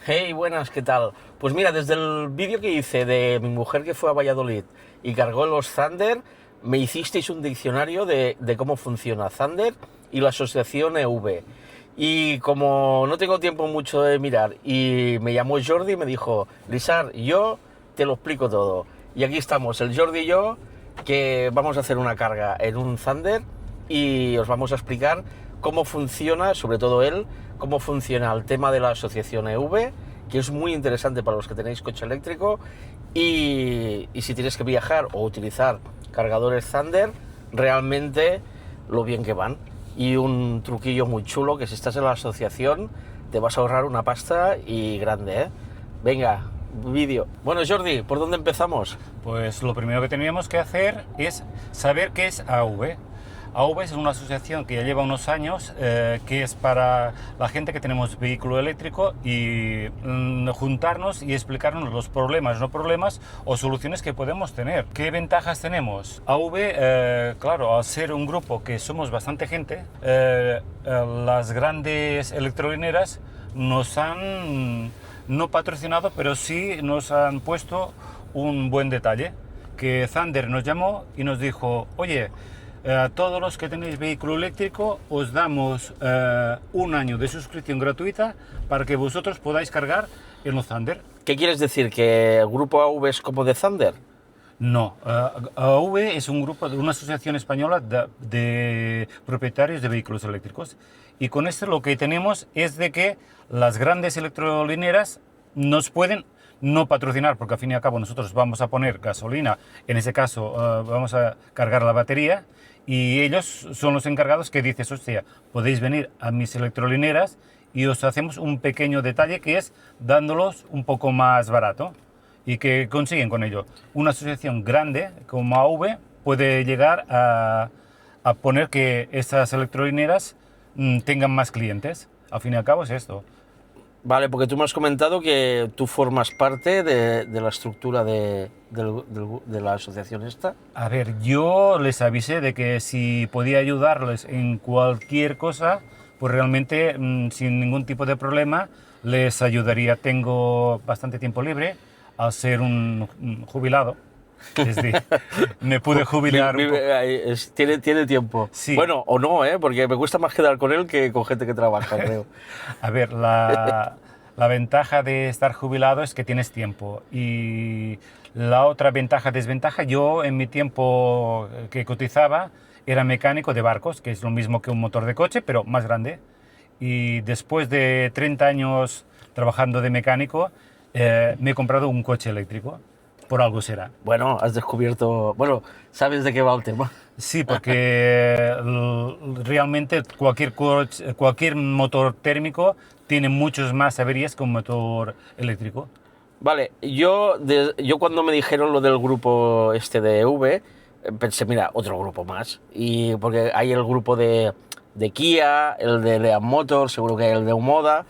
Hey, buenas, ¿qué tal? Pues mira, desde el vídeo que hice de mi mujer que fue a Valladolid y cargó los Thunder, me hicisteis un diccionario de cómo funciona Thunder y la asociación EV. Y como no tengo tiempo mucho de mirar, y me llamó Jordi y me dijo, Lisar, yo te lo explico todo. Y aquí estamos, el Jordi y yo, que vamos a hacer una carga en un Thunder y os vamos a explicar cómo funciona, sobre todo él, cómo funciona el tema de la asociación EV, que es muy interesante para los que tenéis coche eléctrico, y si tienes que viajar o utilizar cargadores Thunder, realmente lo bien que van. Y un truquillo muy chulo, que si estás en la asociación te vas a ahorrar una pasta y grande, ¿eh? Venga, vídeo. Bueno, Jordi, ¿por dónde empezamos? Pues lo primero que teníamos que hacer es saber qué es AV. AV es una asociación que ya lleva unos años, que es para la gente que tenemos vehículo eléctrico y juntarnos y explicarnos los problemas, no problemas o soluciones que podemos tener. ¿Qué ventajas tenemos? AV, claro, al ser un grupo que somos bastante gente, las grandes electrolineras nos han no patrocinado, pero sí nos han puesto un buen detalle, que Thunder nos llamó y nos dijo, oye, a todos los que tenéis vehículo eléctrico os damos un año de suscripción gratuita para que vosotros podáis cargar en los Thunder. ¿Qué quieres decir? ¿Que el grupo AV es como de Thunder? No, AV es un grupo de una asociación española de propietarios de vehículos eléctricos y con esto lo que tenemos es de que las grandes electrolineras nos pueden no patrocinar porque al fin y al cabo nosotros vamos a poner gasolina, en ese caso vamos a cargar la batería y ellos son los encargados que dices, hostia, podéis venir a mis electrolineras y os hacemos un pequeño detalle que es dándolos un poco más barato. ¿Y qué consiguen con ello? Una asociación grande como AV puede llegar a poner que estas electrolineras tengan más clientes. Al fin y al cabo es esto. Vale, porque tú me has comentado que tú formas parte de la estructura de la asociación esta. A ver, yo les avisé de que si podía ayudarles en cualquier cosa, pues realmente sin ningún tipo de problema les ayudaría. Tengo bastante tiempo libre al ser un jubilado. Es decir, me pude jubilar un poco. Tiene tiempo. Sí, Bueno, o no, ¿eh? Porque me gusta más quedar con él que con gente que trabaja, creo. a ver, la ventaja de estar jubilado es que tienes tiempo y la otra ventaja, desventaja, yo en mi tiempo que cotizaba era mecánico de barcos, que es lo mismo que un motor de coche, pero más grande. Y después de 30 años trabajando de mecánico, me he comprado un coche eléctrico. Por algo será. Bueno, has descubierto... Bueno, sabes de qué va el tema. Sí, porque realmente cualquier motor térmico tiene muchos más averías que un motor eléctrico. Vale, yo cuando me dijeron lo del grupo este de V, pensé, mira, otro grupo más. Y porque hay el grupo de Kia, el de Lean Motors, seguro que hay el de Umoda.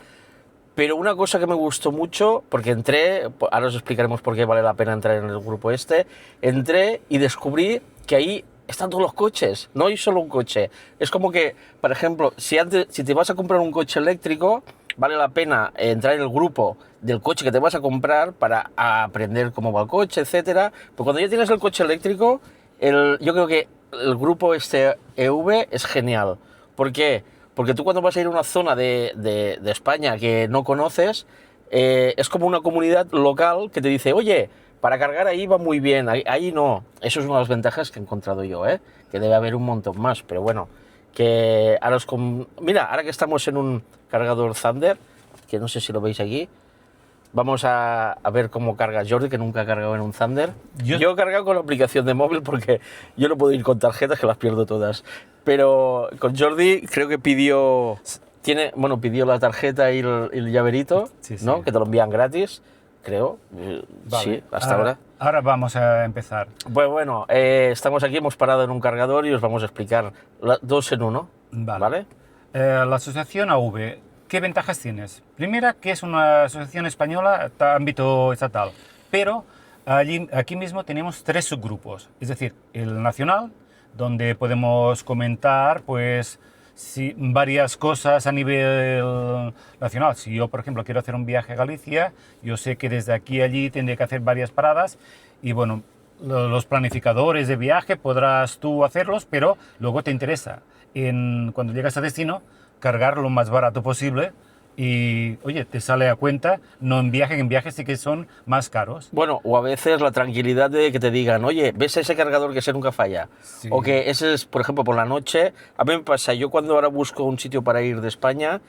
Pero una cosa que me gustó mucho, porque entré, ahora os explicaremos por qué vale la pena entrar en el grupo este, entré y descubrí que ahí están todos los coches, no hay solo un coche. Es como que, por ejemplo, si te vas a comprar un coche eléctrico, vale la pena entrar en el grupo del coche que te vas a comprar para aprender cómo va el coche, etcétera. Pero cuando ya tienes el coche eléctrico, yo creo que el grupo este EV es genial. ¿Por qué? Porque tú cuando vas a ir a una zona de España que no conoces, es como una comunidad local que te dice, oye, para cargar ahí va muy bien, ahí no. Eso es una de las ventajas que he encontrado yo, ¿eh? Que debe haber un montón más, pero bueno, que ahora Mira, ahora que estamos en un cargador Thunder, que no sé si lo veis aquí, vamos a ver cómo carga Jordi, que nunca ha cargado en un Thunder. Yo he cargado con la aplicación de móvil porque yo no puedo ir con tarjetas, que las pierdo todas. Pero con Jordi creo que pidió la tarjeta y el llaverito, Sí, sí. ¿no? Que te lo envían gratis, creo. Vale. Sí, hasta ahora. Ahora vamos a empezar. Pues bueno, estamos aquí, hemos parado en un cargador y os vamos a explicar dos en uno. ¿Vale? La asociación AV, ¿qué ventajas tienes? Primera, que es una asociación española a ámbito estatal, pero aquí mismo tenemos tres subgrupos, es decir, el nacional, donde podemos comentar pues varias cosas a nivel nacional. Si yo, por ejemplo, quiero hacer un viaje a Galicia, yo sé que desde aquí a allí tendré que hacer varias paradas y bueno, los planificadores de viaje podrás tú hacerlos, pero luego te interesa cuando llegas a destino cargar lo más barato posible y, oye, te sale a cuenta, no en viajes sí que son más caros. Bueno, o a veces la tranquilidad de que te digan, oye, ¿ves ese cargador que ese nunca falla? Sí. O que ese es, por ejemplo, por la noche. A mí me pasa, yo cuando ahora busco un sitio para ir de España,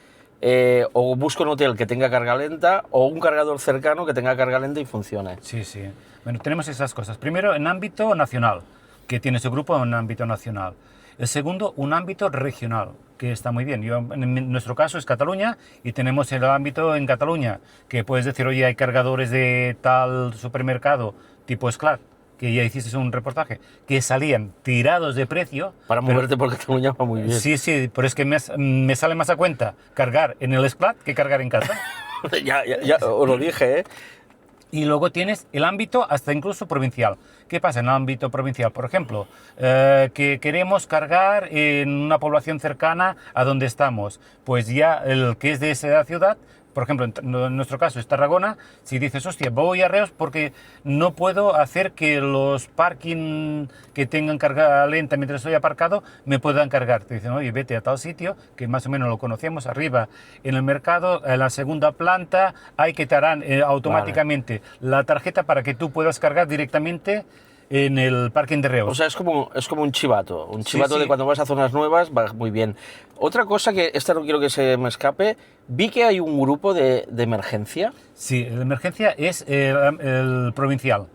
o busco un hotel que tenga carga lenta, o un cargador cercano que tenga carga lenta y funcione. Sí, sí. Bueno, tenemos esas cosas. Primero, en ámbito nacional, que tiene su grupo en ámbito nacional. El segundo, un ámbito regional, que está muy bien. En nuestro caso es Cataluña y tenemos el ámbito en Cataluña, que puedes decir, oye, hay cargadores de tal supermercado tipo Esclat, que ya hiciste un reportaje, que salían tirados de precio. Para moverte por Cataluña va muy bien. Sí, sí, pero es que me sale más a cuenta cargar en el Esclat que cargar en casa. ya os lo dije, ¿eh? Y luego tienes el ámbito hasta incluso provincial. ¿Qué pasa en el ámbito provincial? Por ejemplo, que queremos cargar en una población cercana a donde estamos. Pues ya el que es de esa ciudad, por ejemplo, en nuestro caso es Tarragona, si dices, hostia, voy a Reus porque no puedo hacer que los parking que tengan carga lenta mientras estoy aparcado me puedan cargar. Te dicen, oye, vete a tal sitio, que más o menos lo conocemos, arriba en el mercado, en la segunda planta, hay que te harán automáticamente la tarjeta para que tú puedas cargar directamente en el parking de Reus. O sea, es como un chivato. Un chivato sí. de cuando vas a zonas nuevas va muy bien. Otra cosa que esta no quiero que se me escape, vi que hay un grupo de emergencia. Sí, la emergencia es el provincial.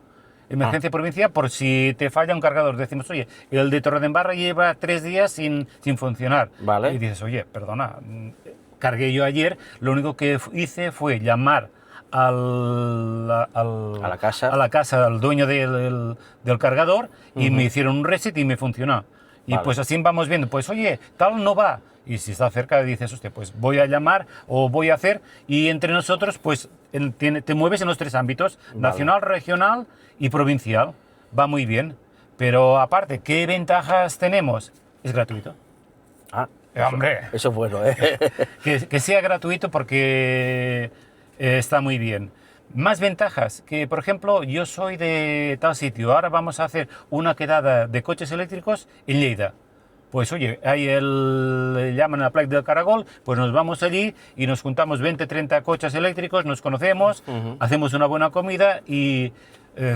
Emergencia provincial por si te falla un cargador. Decimos, oye, el de Torredembarra lleva 3 días sin funcionar. Vale. Y dices, oye, perdona, cargué yo ayer, lo único que hice fue llamar a la casa, al dueño del cargador y me hicieron un reset y me funcionó. Y Vale. pues así vamos viendo, pues oye, tal no va. Y si está cerca dices, hostia, pues voy a llamar o voy a hacer. Y entre nosotros, pues te mueves en los 3 ámbitos, nacional, regional y provincial. Va muy bien. Pero aparte, ¿qué ventajas tenemos? Es gratuito. Ah, Hombre, eso es bueno, ¿eh? que sea gratuito porque está muy bien. Más ventajas, que por ejemplo yo soy de tal sitio, ahora vamos a hacer una quedada de coches eléctricos en Lleida. Pues oye, ahí le llaman a Plac del Caragol, pues nos vamos allí y nos juntamos 20, 30 coches eléctricos, nos conocemos, hacemos una buena comida y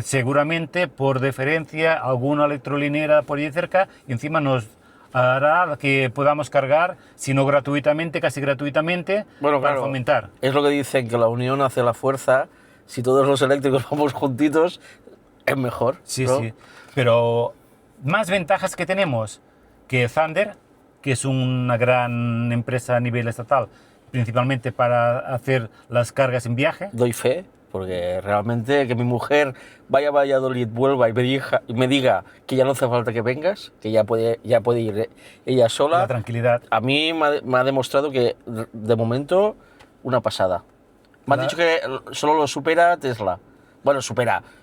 seguramente por deferencia alguna electrolinera por ahí cerca y encima nos hará que podamos cargar, si no gratuitamente, casi gratuitamente, Bueno, para claro, fomentar. es lo que dicen, que la unión hace la fuerza. Si todos los eléctricos vamos juntitos, es mejor. Sí, ¿no? sí. Pero más ventajas que tenemos que Thunder, que es una gran empresa a nivel estatal, principalmente para hacer las cargas en viaje. Doy fe, porque realmente que mi mujer vaya a Valladolid, vuelva y me diga que ya no hace falta que vengas, que ya puede ir ella sola. La tranquilidad. A mí me ha demostrado que, de momento, una pasada. Me han dicho que solo lo supera Tesla. Bueno,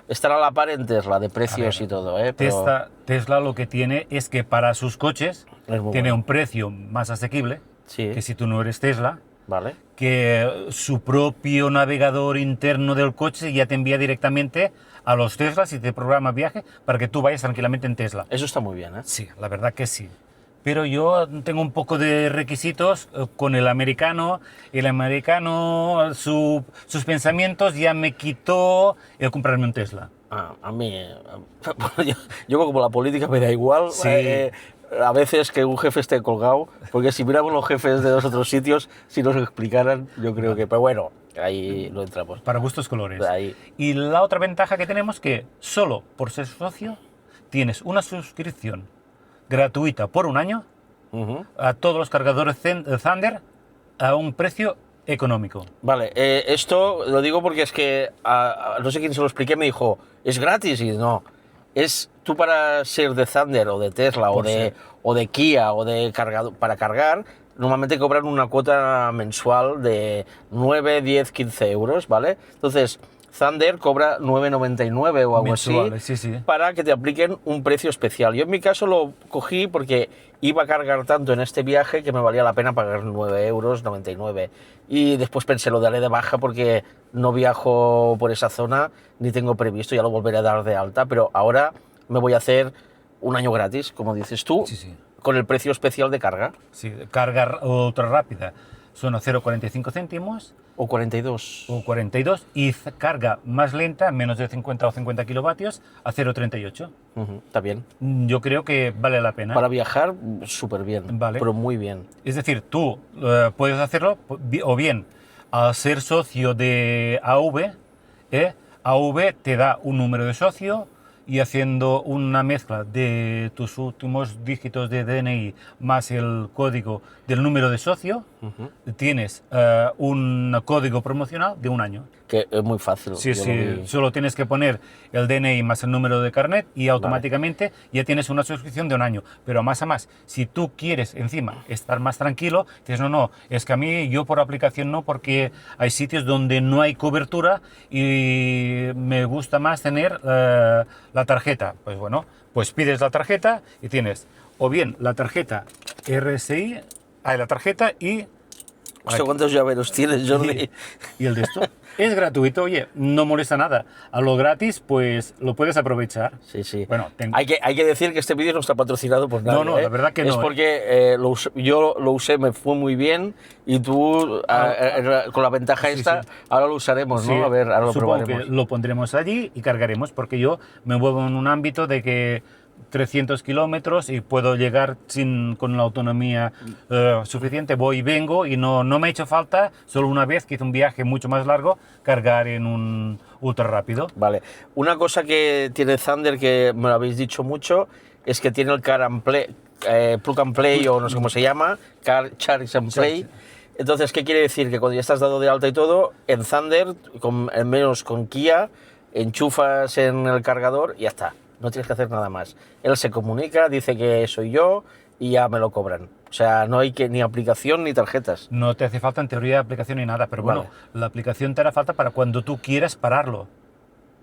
estará a la par en Tesla, de precios y todo, ¿eh? Pero Tesla lo que tiene es que para sus coches es muy tiene bueno. un precio más asequible Sí, que si tú no eres Tesla, vale. que su propio navegador interno del coche ya te envía directamente a los Teslas y te programa viaje para que tú vayas tranquilamente en Tesla. Eso está muy bien, ¿eh? Sí, la verdad que sí. Pero yo tengo un poco de requisitos con el americano. El americano, sus pensamientos ya me quitó el comprarme un Tesla. A mí, yo como la política me da igual. Sí. A veces que un jefe esté colgado, porque si miramos los jefes de los otros sitios, si nos explicaran, yo creo que... Pero bueno, ahí lo entramos. Para gustos colores. Ahí. Y la otra ventaja que tenemos es que solo por ser socio tienes una suscripción gratuita por 1 año a todos los cargadores Thunder a un precio económico. Vale, esto lo digo porque es que no sé quién se lo expliqué, me dijo, ¿es gratis? Y no, es tú para ser de Thunder o de Tesla o de Kia o de para cargar, normalmente cobran una cuota mensual de 9, 10, 15 euros, ¿vale? Entonces, Thunder cobra 9,99 o algo Mensuales, así, sí, sí. para que te apliquen un precio especial. Yo en mi caso lo cogí porque iba a cargar tanto en este viaje que me valía la pena pagar 9,99 €. Y después pensé, lo daré de baja porque no viajo por esa zona ni tengo previsto, ya lo volveré a dar de alta, pero ahora me voy a hacer un año gratis, como dices tú, Sí, sí. con el precio especial de carga. Sí, carga ultra rápida son a 0,45 céntimos O 42. o 42 y carga más lenta, menos de 50 o 50 kilovatios, a 0,38. Está bien. Yo creo que vale la pena. Para viajar, súper bien, Vale. pero muy bien. Es decir, tú puedes hacerlo o bien al ser socio de AV, AV te da un número de socio y haciendo una mezcla de tus últimos dígitos de DNI más el código del número de socio, tienes un código promocional de un año. Que es muy fácil. Sí, yo lo sí, vi. solo tienes que poner el DNI más el número de carnet y automáticamente ya tienes una suscripción de un año. Pero más a más, si tú quieres encima estar más tranquilo, dices, no, es que a mí yo por aplicación no, porque hay sitios donde no hay cobertura y me gusta más tener la tarjeta. Pues bueno, pues pides la tarjeta y tienes o bien la tarjeta RSI, la tarjeta y... No sé cuántos llaveros tienes, Jordi. Y el de esto es gratuito, oye, no molesta nada. A lo gratis, pues lo puedes aprovechar. Sí, sí. Bueno, hay que decir que este vídeo no está patrocinado por nadie. No, la verdad que es no. Es porque yo lo usé, me fue muy bien y tú, con la ventaja sí, esta, sí. ahora lo usaremos, ¿no? Sí, A ver, ahora lo supongo probaremos. que lo pondremos allí y cargaremos, porque yo me muevo en un ámbito de que 300 kilómetros y puedo llegar con la autonomía suficiente, voy y vengo y no me ha hecho falta, solo una vez que hice un viaje mucho más largo, cargar en un ultra rápido. Vale. Una cosa que tiene Thunder, que me lo habéis dicho mucho, es que tiene el Car and Play, Plug and Play, o no sé cómo se llama, Car Charge and Play. Entonces, ¿qué quiere decir? Que cuando ya estás dado de alta y todo, en Thunder, al menos con Kia, enchufas en el cargador y ya está. No tienes que hacer nada más. Él se comunica, dice que soy yo y ya me lo cobran. O sea, no hay ni aplicación ni tarjetas. No te hace falta en teoría aplicación ni nada, pero bueno, Vale. la aplicación te hará falta para cuando tú quieras pararlo.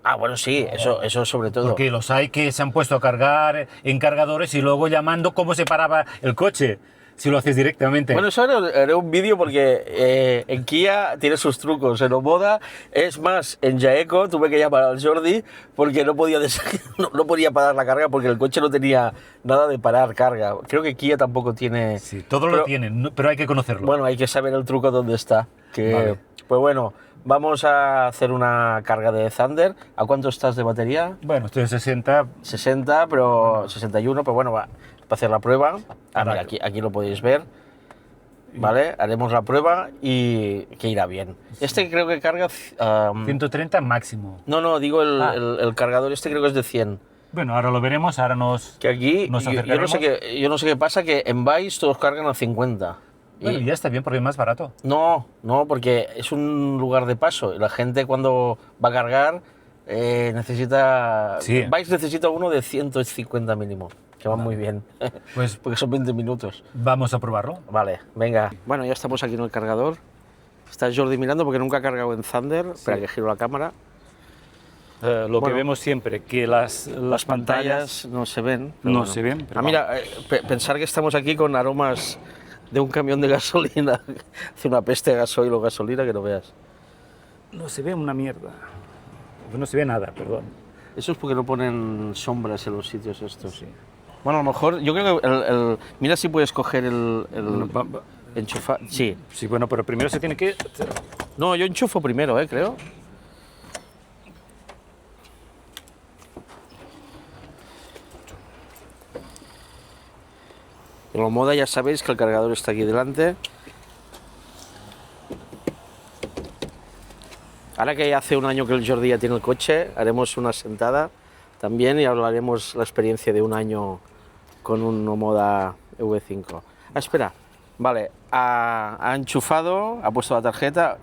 Ah, bueno, sí, eso sobre todo. Porque los hay que se han puesto a cargar en cargadores y luego llamando cómo se paraba el coche, si lo haces directamente. Bueno, eso haré un vídeo porque en Kia tiene sus trucos. En Omoda, es más, en Jaeco tuve que llamar al Jordi porque no podía parar la carga porque el coche no tenía nada de parar carga. Creo que Kia tampoco tiene... Sí, todo lo tienen, pero hay que conocerlo. Bueno, hay que saber el truco dónde está. Vale. Pues bueno, vamos a hacer una carga de Thunder. ¿A cuánto estás de batería? Bueno, estoy en 60. 60, pero 61, pero bueno, va para hacer la prueba. Mira, aquí lo podéis ver. ¿Vale? Haremos la prueba y que irá bien. Este creo que carga... 130 máximo. No, digo el cargador este creo que es de 100. Bueno, ahora lo veremos, ahora Que aquí, nos yo acercaremos. no sé qué pasa, que en Vice todos cargan a 50. Bueno, ya está bien porque es más barato. No, porque es un lugar de paso y la gente cuando va a cargar necesita... Sí. Vice necesita uno de 150 mínimo, que va muy bien, Pues porque son 20 minutos. vamos a probarlo. Vale, venga. Bueno, ya estamos aquí en el cargador. Está Jordi mirando porque nunca ha cargado en Thunder. Espera que giro la cámara. Lo que vemos siempre, que las pantallas no se ven. pero no bueno. se ven, pero mira, pensar que estamos aquí con aromas de un camión de gasolina. Hace una peste de gasoil o gasolina que no veas. no se ve una mierda. No se ve nada, perdón. Eso es porque no ponen sombras en los sitios estos. Sí. Bueno, a lo mejor, yo creo que mira si puedes coger el enchufar. Sí. Sí, bueno, pero primero se tiene que... No, yo enchufo primero, creo. En la moda ya sabéis que el cargador está aquí delante. Ahora que hace un año que el Jordi ya tiene el coche, haremos una sentada también y hablaremos la experiencia de un año con un Omoda V5. Espera, vale, ha enchufado, ha puesto la tarjeta,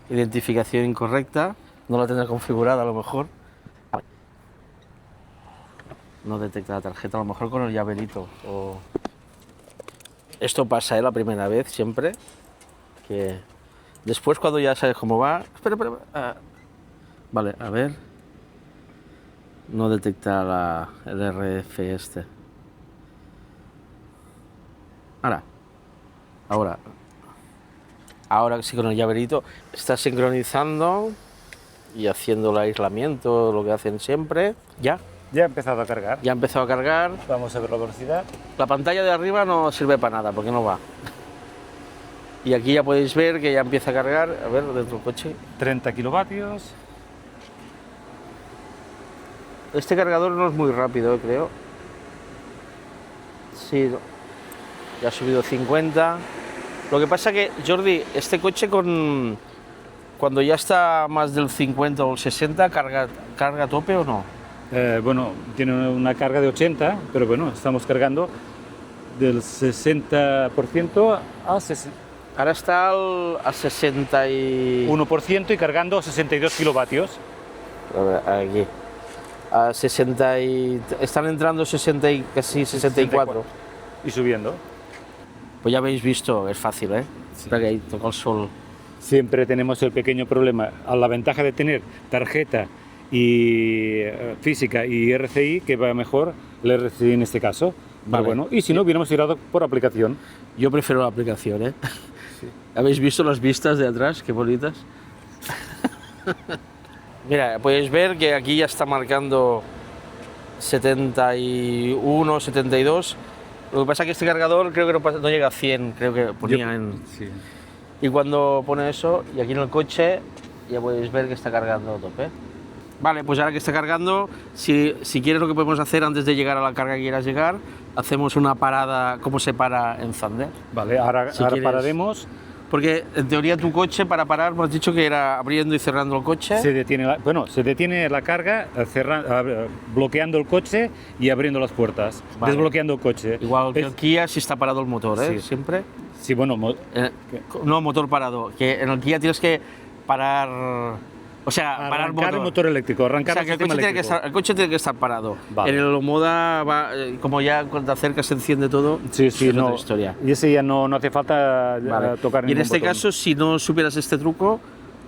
identificación incorrecta, no la tendrá configurada a lo mejor. No detecta la tarjeta, a lo mejor con el llaverito. Esto pasa la primera vez siempre, que después cuando ya sabes cómo va... Espera, Vale, a ver. No detecta el RF este. Ahora sí, con el llaverito está sincronizando y haciendo el aislamiento, lo que hacen siempre. Ya Ya ha empezado a cargar. ha empezado a cargar. Vamos a ver la velocidad. La pantalla de arriba no sirve para nada porque no va. Y aquí ya podéis ver que ya empieza a cargar. A ver, dentro del coche. 30 kilovatios. Este cargador no es muy rápido, creo. Sí, ya ha subido 50. Lo que pasa que, Jordi, este coche cuando ya está más del 50 o el 60, ¿carga a tope o no? Bueno, tiene una carga de 80, pero bueno, estamos cargando del 60% a 60. Ahora está a 61%. 1% y cargando 62 kilovatios. A ver, aquí. A 60 están entrando 60 y casi 64. Y subiendo. Pues ya habéis visto, es fácil, ¿eh? Sí. Espera que ahí toca el sol. Siempre tenemos el pequeño problema. A la ventaja de tener tarjeta y física y RCI, que va mejor el RCI en este caso. Vale. Pero bueno, y si no, hubiéramos tirado por aplicación. Yo prefiero la aplicación, ¿eh? Sí. ¿Habéis visto las vistas de atrás? Qué bonitas. Mira, podéis ver que aquí ya está marcando 71, 72. Lo que pasa es que este cargador creo que no llega a 100, creo que ponía en... Sí. Y cuando pone eso, y aquí en el coche, ya podéis ver que está cargando a tope. Vale, pues ahora que está cargando, si quieres lo que podemos hacer antes de llegar a la carga que quieras llegar, hacemos una parada como se para en Thunder. Vale, ahora quieres. pararemos. Porque en teoría tu coche para parar, me has dicho que era abriendo y cerrando el coche. Se detiene la carga, bloqueando el coche y abriendo las puertas, Vale. Desbloqueando el coche. Igual que el Kia si está parado el motor, ¿eh? Sí. Siempre. Sí, bueno, No, motor parado. Que en el Kia tienes que parar... O sea, parar arrancar el motor eléctrico, arrancar O sea, que el el sistema coche, eléctrico. el coche tiene que estar parado. Vale. En el Omoda, como ya cuando te acercas se enciende todo, Sí, es no. otra historia. Y ese ya no hace falta Vale. tocar Y en ningún este botón. caso, si no supieras este truco,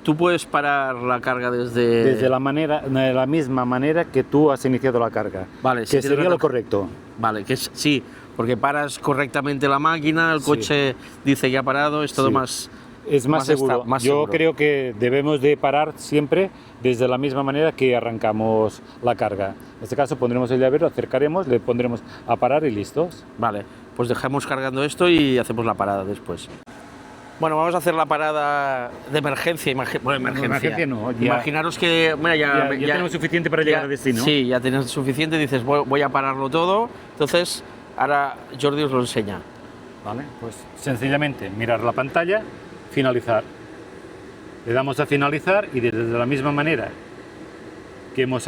tú puedes parar la carga Desde la misma manera que tú has iniciado la carga. Vale, que si tienes sería la lo tar- correcto. Vale, sí, porque paras correctamente la máquina, el Sí. coche dice que ha parado, es todo Sí. más... Es más seguro. más Yo seguro. creo que debemos de parar siempre desde la misma manera que arrancamos la carga. En este caso pondremos el llavero, acercaremos, le pondremos a parar y listos. Vale, pues dejamos cargando esto y hacemos la parada después. Bueno, vamos a hacer la parada de emergencia. Emergencia no, ya- Imaginaros que... Mira, Ya tenemos suficiente para llegar al destino. Sí, ya tienes suficiente, dices voy a pararlo todo. Entonces, ahora Jordi os lo enseña. Vale, pues sencillamente mirar la pantalla, finalizar. Le damos a finalizar y desde la misma manera que hemos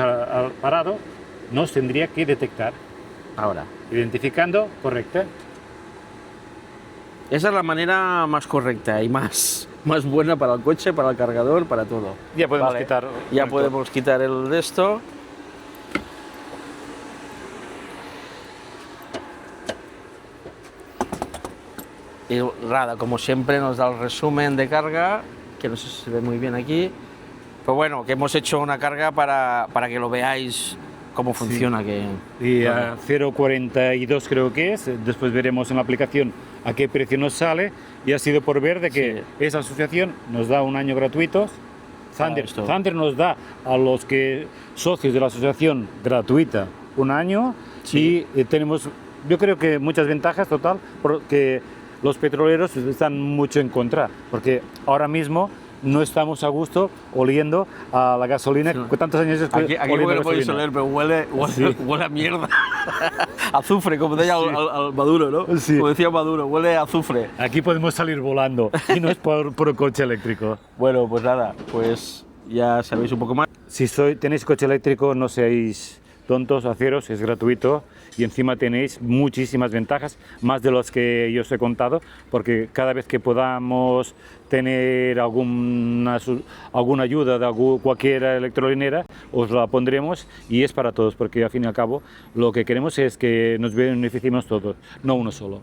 parado, nos tendría que detectar. Ahora. Identificando, correcta. Esa es la manera más correcta y más buena para el coche, para el cargador, para todo. Ya podemos Vale, quitar. Ya podemos quitar el de esto. Y nada, como siempre nos da el resumen de carga, que no sé si se ve muy bien aquí. Pero bueno, que hemos hecho una carga para que lo veáis cómo funciona. Y a 0,42 creo que es, después veremos en la aplicación a qué precio nos sale, y ha sido por ver de que esa asociación nos da un año gratuito. Thunder nos da a los socios de la asociación gratuita un año, Sí. y tenemos, yo creo que muchas ventajas total, porque los petroleros están mucho en contra, porque ahora mismo no estamos a gusto oliendo a la gasolina, Sí. tantos años después. Aquí oliendo porque lo podéis gasolina. oler, pero huele, Sí. huele a mierda. Azufre, como decía al Maduro, ¿no? Sí. Como decía Maduro, huele a azufre. Aquí podemos salir volando, y no es por coche eléctrico. Bueno, pues nada, pues ya sabéis un poco más. Si tenéis coche eléctrico, no seáis tontos, haceros, es gratuito, y encima tenéis muchísimas ventajas, más de las que yo os he contado, porque cada vez que podamos tener alguna ayuda de cualquier electrolinera, os la pondremos, y es para todos, porque al fin y al cabo lo que queremos es que nos beneficiemos todos, no uno solo.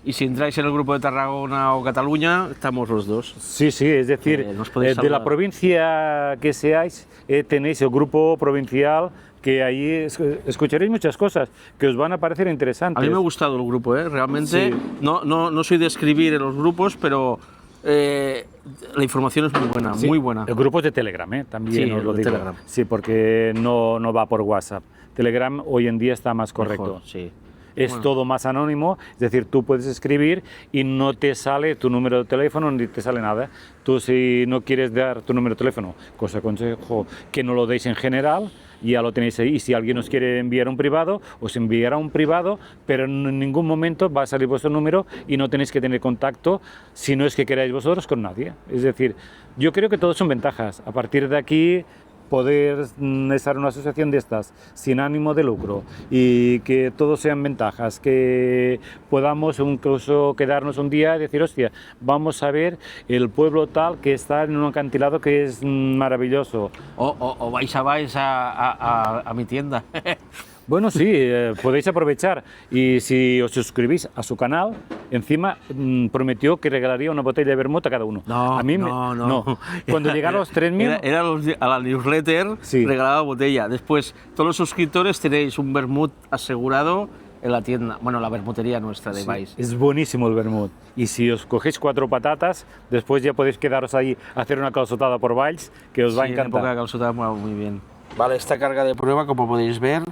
y si entráis en el grupo de Tarragona o Cataluña, estamos los dos. Sí, sí, es decir, nos podéis de la hablar. provincia que seáis, tenéis el grupo provincial, que ahí escucharéis muchas cosas que os van a parecer interesantes. A mí me ha gustado el grupo, realmente. Sí. No soy de escribir en los grupos, pero la información es muy buena, Sí, muy buena. El grupo es de Telegram, también Sí, os lo el digo. Telegram. Sí, porque no va por WhatsApp. Telegram hoy en día está más correcto. Mejor, sí. Es Bueno. todo más anónimo, es decir, tú puedes escribir y no te sale tu número de teléfono ni te sale nada. Tú si no quieres dar tu número de teléfono, os aconsejo que no lo deis en general, ya lo tenéis ahí. Y si alguien os quiere enviar un privado, os enviará un privado, pero en ningún momento va a salir vuestro número y no tenéis que tener contacto, si no es que queráis vosotros, con nadie. Es decir, yo creo que todos son ventajas. A partir de aquí, poder estar en una asociación de estas sin ánimo de lucro y que todos sean ventajas, que podamos incluso quedarnos un día y decir, hostia, vamos a ver el pueblo tal que está en un acantilado que es maravilloso. O vais a mi tienda. Bueno, sí, podéis aprovechar, y si os suscribís a su canal, encima prometió que regalaría una botella de vermut a cada uno. No, a mí no. Cuando llegaron los 3.000... Era a la newsletter, Sí. regalaba botella. Después, todos los suscriptores tenéis un vermut asegurado en la tienda, bueno, la vermutería nuestra de Valls. Es buenísimo el vermut. Y si os cogéis 4 patatas, después ya podéis quedaros ahí a hacer una calzotada por Valls, que os va a Sí, encantar. en época calzotada muy bien. Vale, esta carga de prueba, como podéis ver,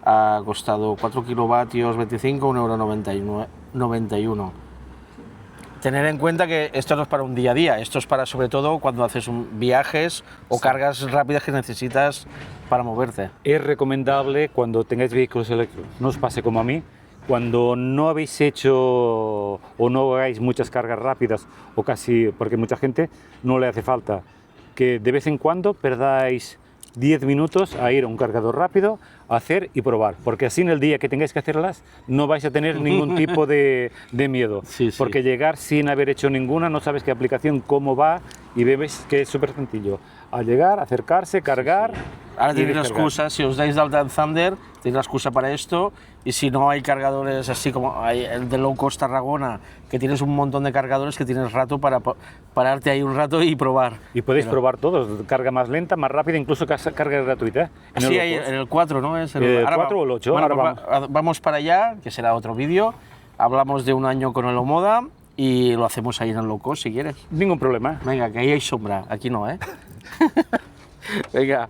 ha costado 4 kilovatios 25, 1,91 €. Tener en cuenta que esto no es para un día a día, esto es para sobre todo cuando haces viajes o cargas rápidas que necesitas para moverte. Es recomendable cuando tengáis vehículos eléctricos, no os pase como a mí, cuando no habéis hecho o no hagáis muchas cargas rápidas o casi, porque mucha gente no le hace falta, que de vez en cuando perdáis 10 minutos a ir a un cargador rápido, a hacer y probar, porque así en el día que tengáis que hacerlas no vais a tener ningún tipo de miedo, Sí, sí. porque llegar sin haber hecho ninguna, no sabes qué aplicación, cómo va, y ves que es súper sencillo. Al llegar, acercarse, cargar... Ahora y tenéis la descargar. excusa, si os dais de alta en Thunder, tenéis la excusa para esto, y si no hay cargadores así como hay el de Low Cost Tarragona, que tienes un montón de cargadores que tienes rato para pararte ahí un rato y probar. Y podéis probar todos, carga más lenta, más rápida, incluso carga gratuita. Sí, hay en el 4, ¿no? Es El ahora 4 o el 8, Bueno, ahora pues vamos para allá, que será otro vídeo. Hablamos de un año con el Omoda y lo hacemos ahí en el Low Cost, si quieres. Ningún problema. Venga, que ahí hay sombra, aquí no, ¿eh? Venga.